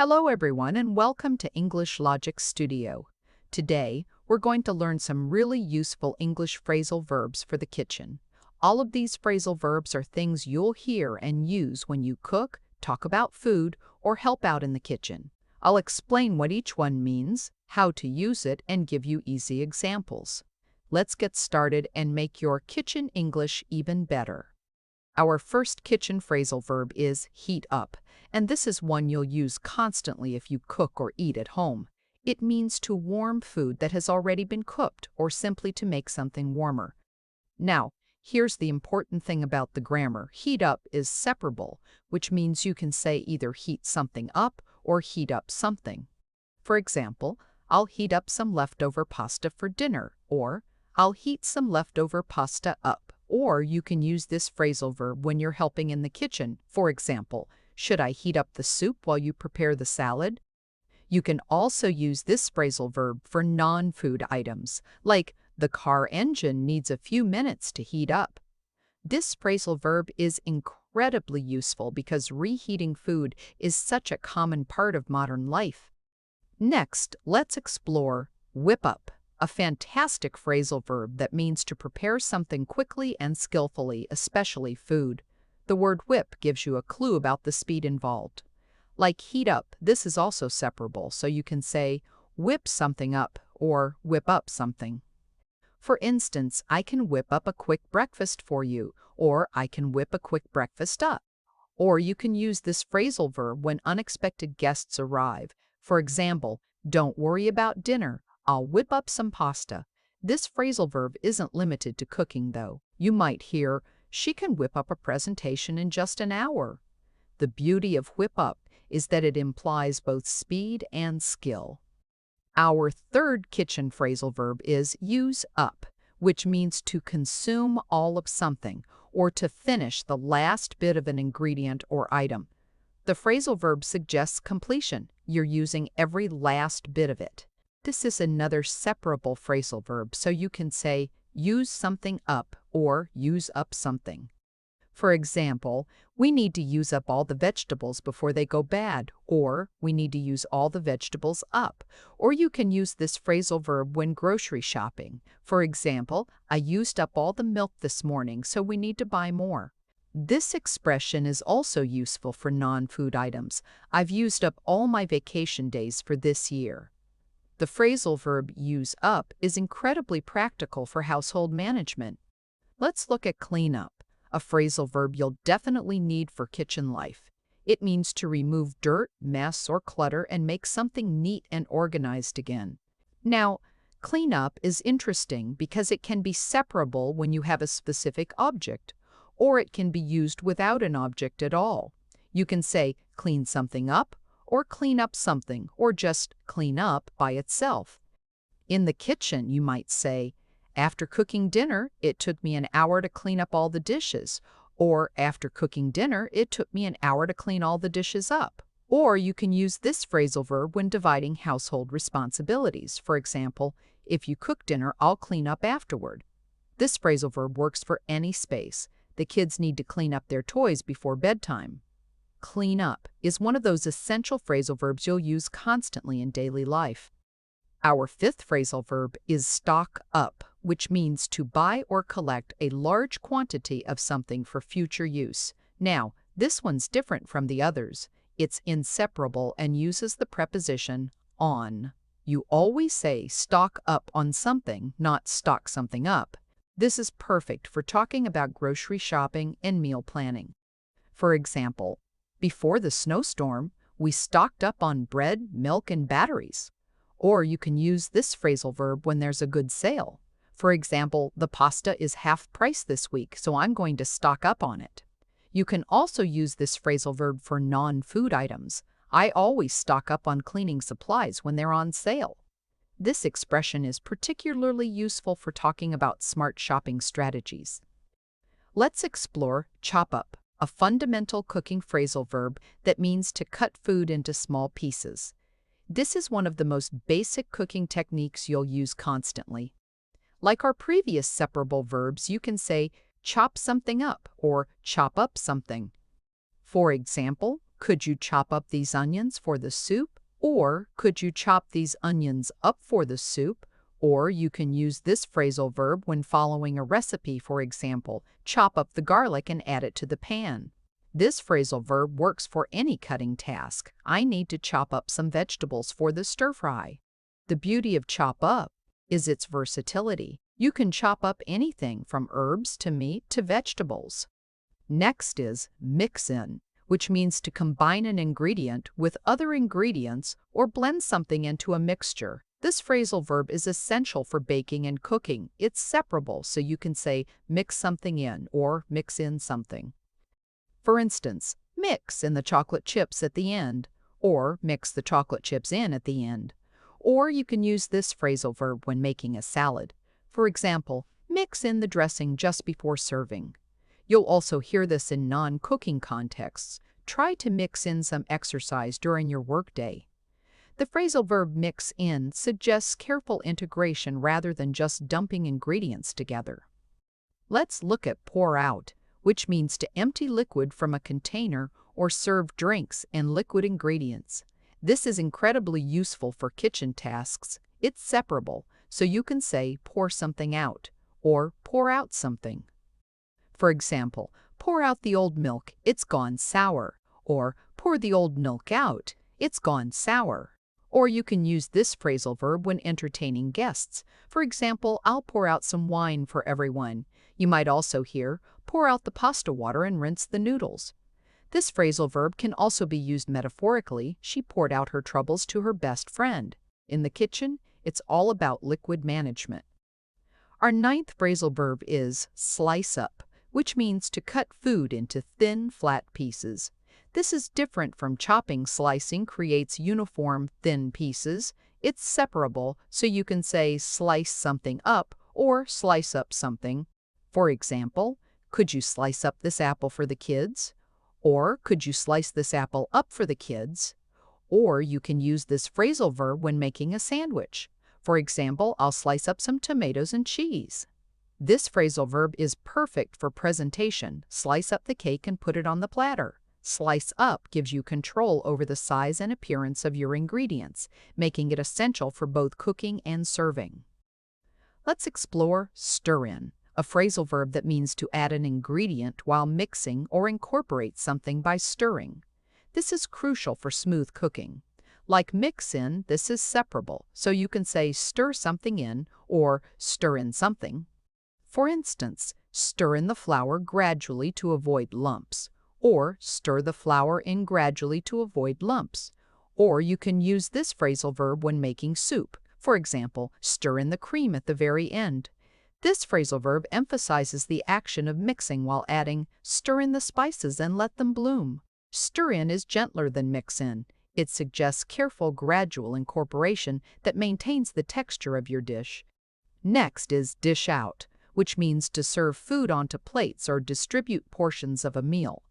Hello everyone and welcome to English Logic Studio. Today, we're going to learn some really useful English phrasal verbs for the kitchen. All of these phrasal verbs are things you'll hear and use when you cook, talk about food, or help out in the kitchen. I'll explain what each one means, how to use it, and give you easy examples. Let's get started and make your kitchen English even better. Our first kitchen phrasal verb is heat up, and this is one you'll use constantly if you cook or eat at home. It means to warm food that has already been cooked or simply to make something warmer. Now, here's the important thing about the grammar. Heat up is separable, which means you can say either heat something up or heat up something. For example, I'll heat up some leftover pasta for dinner, or I'll heat some leftover pasta up. Or you can use this phrasal verb when you're helping in the kitchen. For example, should I heat up the soup while you prepare the salad? You can also use this phrasal verb for non-food items, like the car engine needs a few minutes to heat up. This phrasal verb is incredibly useful because reheating food is such a common part of modern life. Next, let's explore whip up, a fantastic phrasal verb that means to prepare something quickly and skillfully, especially food. The word whip gives you a clue about the speed involved. Like heat up, this is also separable, so you can say whip something up or whip up something. For instance, I can whip up a quick breakfast for you, or I can whip a quick breakfast up. Or you can use this phrasal verb when unexpected guests arrive. For example, don't worry about dinner. I'll whip up some pasta. This phrasal verb isn't limited to cooking, though. You might hear, she can whip up a presentation in just an hour. The beauty of whip up is that it implies both speed and skill. Our third kitchen phrasal verb is use up, which means to consume all of something or to finish the last bit of an ingredient or item. The phrasal verb suggests completion. You're using every last bit of it. This is another separable phrasal verb, so you can say use something up or use up something. For example, we need to use up all the vegetables before they go bad, or we need to use all the vegetables up. Or you can use this phrasal verb when grocery shopping. For example, I used up all the milk this morning, so we need to buy more. This expression is also useful for non-food items. I've used up all my vacation days for this year. The phrasal verb use up is incredibly practical for household management. Let's look at clean up, a phrasal verb you'll definitely need for kitchen life. It means to remove dirt, mess, or clutter and make something neat and organized again. Now, clean up is interesting because it can be separable when you have a specific object, or it can be used without an object at all. You can say clean something up, or clean up something, or just clean up by itself. In the kitchen, you might say, after cooking dinner, it took me an hour to clean up all the dishes, or after cooking dinner, it took me an hour to clean all the dishes up. Or you can use this phrasal verb when dividing household responsibilities. For example, if you cook dinner, I'll clean up afterward. This phrasal verb works for any space. The kids need to clean up their toys before bedtime. Clean up is one of those essential phrasal verbs you'll use constantly in daily life. Our fifth phrasal verb is stock up, which means to buy or collect a large quantity of something for future use. Now, this one's different from the others. It's inseparable and uses the preposition on. You always say stock up on something, not stock something up. This is perfect for talking about grocery shopping and meal planning. For example, before the snowstorm, we stocked up on bread, milk, and batteries. Or you can use this phrasal verb when there's a good sale. For example, the pasta is half price this week, so I'm going to stock up on it. You can also use this phrasal verb for non-food items. I always stock up on cleaning supplies when they're on sale. This expression is particularly useful for talking about smart shopping strategies. Let's explore chop up, a fundamental cooking phrasal verb that means to cut food into small pieces. This is one of the most basic cooking techniques you'll use constantly. Like our previous separable verbs, you can say chop something up or chop up something. For example, could you chop up these onions for the soup? Or could you chop these onions up for the soup? Or you can use this phrasal verb when following a recipe, for example, chop up the garlic and add it to the pan. This phrasal verb works for any cutting task. I need to chop up some vegetables for the stir-fry. The beauty of chop up is its versatility. You can chop up anything from herbs to meat to vegetables. Next is mix in, which means to combine an ingredient with other ingredients or blend something into a mixture. This phrasal verb is essential for baking and cooking. It's separable, so you can say mix something in or mix in something. For instance, mix in the chocolate chips at the end, or mix the chocolate chips in at the end. Or you can use this phrasal verb when making a salad. For example, mix in the dressing just before serving. You'll also hear this in non-cooking contexts. Try to mix in some exercise during your workday. The phrasal verb mix in suggests careful integration rather than just dumping ingredients together. Let's look at pour out, which means to empty liquid from a container or serve drinks and liquid ingredients. This is incredibly useful for kitchen tasks. It's separable, so you can say pour something out or pour out something. For example, pour out the old milk, it's gone sour, or pour the old milk out, it's gone sour. Or you can use this phrasal verb when entertaining guests. For example, I'll pour out some wine for everyone. You might also hear, pour out the pasta water and rinse the noodles. This phrasal verb can also be used metaphorically. She poured out her troubles to her best friend. In the kitchen, it's all about liquid management. Our ninth phrasal verb is slice up, which means to cut food into thin, flat pieces. This is different from chopping. Slicing creates uniform, thin pieces. It's separable, so you can say slice something up or slice up something. For example, could you slice up this apple for the kids? Or could you slice this apple up for the kids? Or you can use this phrasal verb when making a sandwich. For example, I'll slice up some tomatoes and cheese. This phrasal verb is perfect for presentation. Slice up the cake and put it on the platter. Slice up gives you control over the size and appearance of your ingredients, making it essential for both cooking and serving. Let's explore stir in, a phrasal verb that means to add an ingredient while mixing or incorporate something by stirring. This is crucial for smooth cooking. Like mix in, this is separable, so you can say stir something in or stir in something. For instance, stir in the flour gradually to avoid lumps, or stir the flour in gradually to avoid lumps. Or you can use this phrasal verb when making soup. For example, stir in the cream at the very end. This phrasal verb emphasizes the action of mixing while adding, stir in the spices and let them bloom. Stir in is gentler than mix in. It suggests careful, gradual incorporation that maintains the texture of your dish. Next is dish out, which means to serve food onto plates or distribute portions of a meal.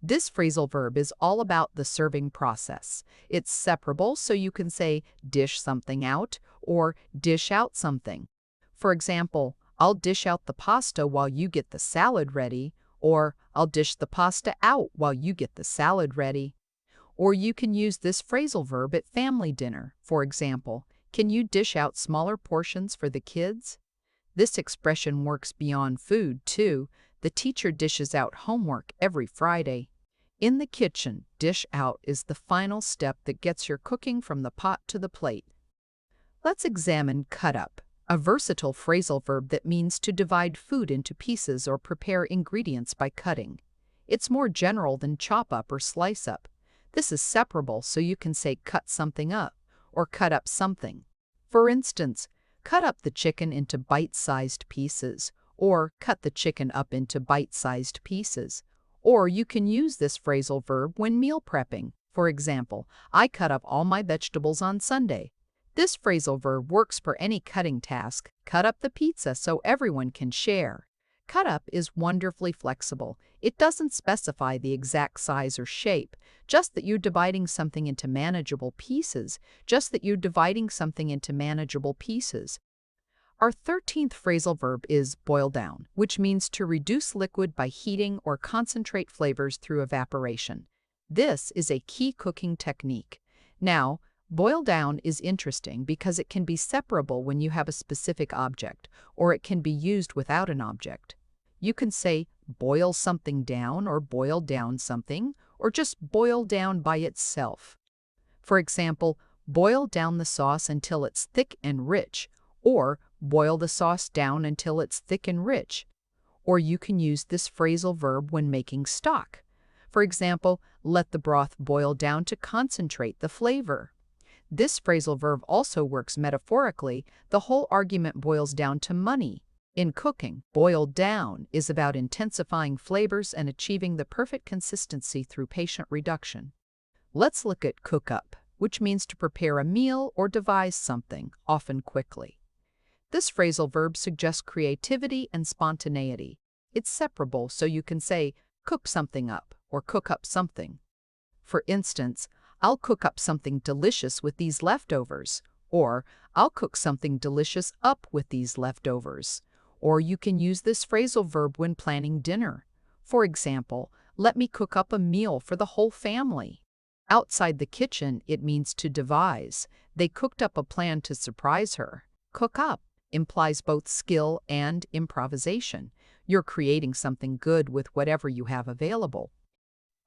This phrasal verb is all about the serving process. It's separable, so you can say dish something out or dish out something. For example, I'll dish out the pasta while you get the salad ready, or I'll dish the pasta out while you get the salad ready. Or you can use this phrasal verb at family dinner. For example, can you dish out smaller portions for the kids? This expression works beyond food, too. The teacher dishes out homework every Friday. In the kitchen, dish out is the final step that gets your cooking from the pot to the plate. Let's examine cut up, a versatile phrasal verb that means to divide food into pieces or prepare ingredients by cutting. It's more general than chop up or slice up. This is separable, so you can say cut something up or cut up something. For instance, cut up the chicken into bite-sized pieces, or cut the chicken up into bite-sized pieces. Or you can use this phrasal verb when meal prepping. For example, I cut up all my vegetables on Sunday. This phrasal verb works for any cutting task. Cut up the pizza so everyone can share. Cut up is wonderfully flexible. It doesn't specify the exact size or shape, just that you're dividing something into manageable pieces, Our 13th phrasal verb is boil down, which means to reduce liquid by heating or concentrate flavors through evaporation. This is a key cooking technique. Now, boil down is interesting because it can be separable when you have a specific object, or it can be used without an object. You can say boil something down or boil down something, or just boil down by itself. For example, boil down the sauce until it's thick and rich, or boil the sauce down until it's thick and rich. Or you can use this phrasal verb when making stock. For example, let the broth boil down to concentrate the flavor. This phrasal verb also works metaphorically. The whole argument boils down to money. In cooking, boil down is about intensifying flavors and achieving the perfect consistency through patient reduction. Let's look at cook up, which means to prepare a meal or devise something, often quickly. This phrasal verb suggests creativity and spontaneity. It's separable, so you can say cook something up or cook up something. For instance, I'll cook up something delicious with these leftovers, or I'll cook something delicious up with these leftovers. Or you can use this phrasal verb when planning dinner. For example, let me cook up a meal for the whole family. Outside the kitchen, it means to devise. They cooked up a plan to surprise her. Cook up implies both skill and improvisation. You're creating something good with whatever you have available.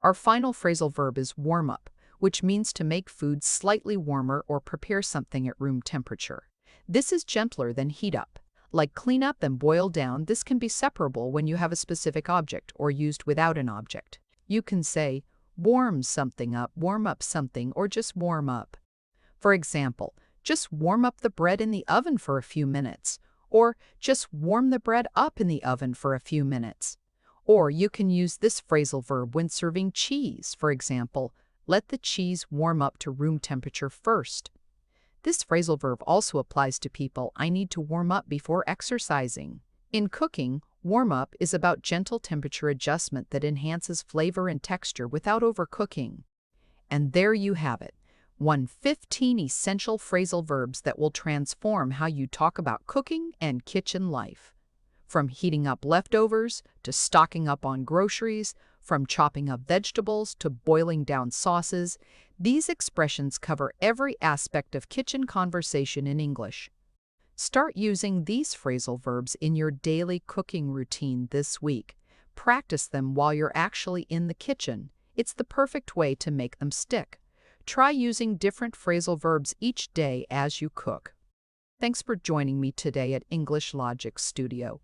Our final phrasal verb is warm up, which means to make food slightly warmer or prepare something at room temperature. This is gentler than heat up. Like clean up and boil down, this can be separable when you have a specific object or used without an object. You can say warm something up, warm up something, or just warm up. For example, just warm up the bread in the oven for a few minutes, or just warm the bread up in the oven for a few minutes. Or you can use this phrasal verb when serving cheese. For example, let the cheese warm up to room temperature first. This phrasal verb also applies to people. I need to warm up before exercising. In cooking, warm up is about gentle temperature adjustment that enhances flavor and texture without overcooking. And there you have it. 15 essential phrasal verbs that will transform how you talk about cooking and kitchen life. From heating up leftovers to stocking up on groceries, from chopping up vegetables to boiling down sauces, these expressions cover every aspect of kitchen conversation in English. Start using these phrasal verbs in your daily cooking routine this week. Practice them while you're actually in the kitchen. It's the perfect way to make them stick. Try using different phrasal verbs each day as you cook. Thanks for joining me today at English Logic Studio.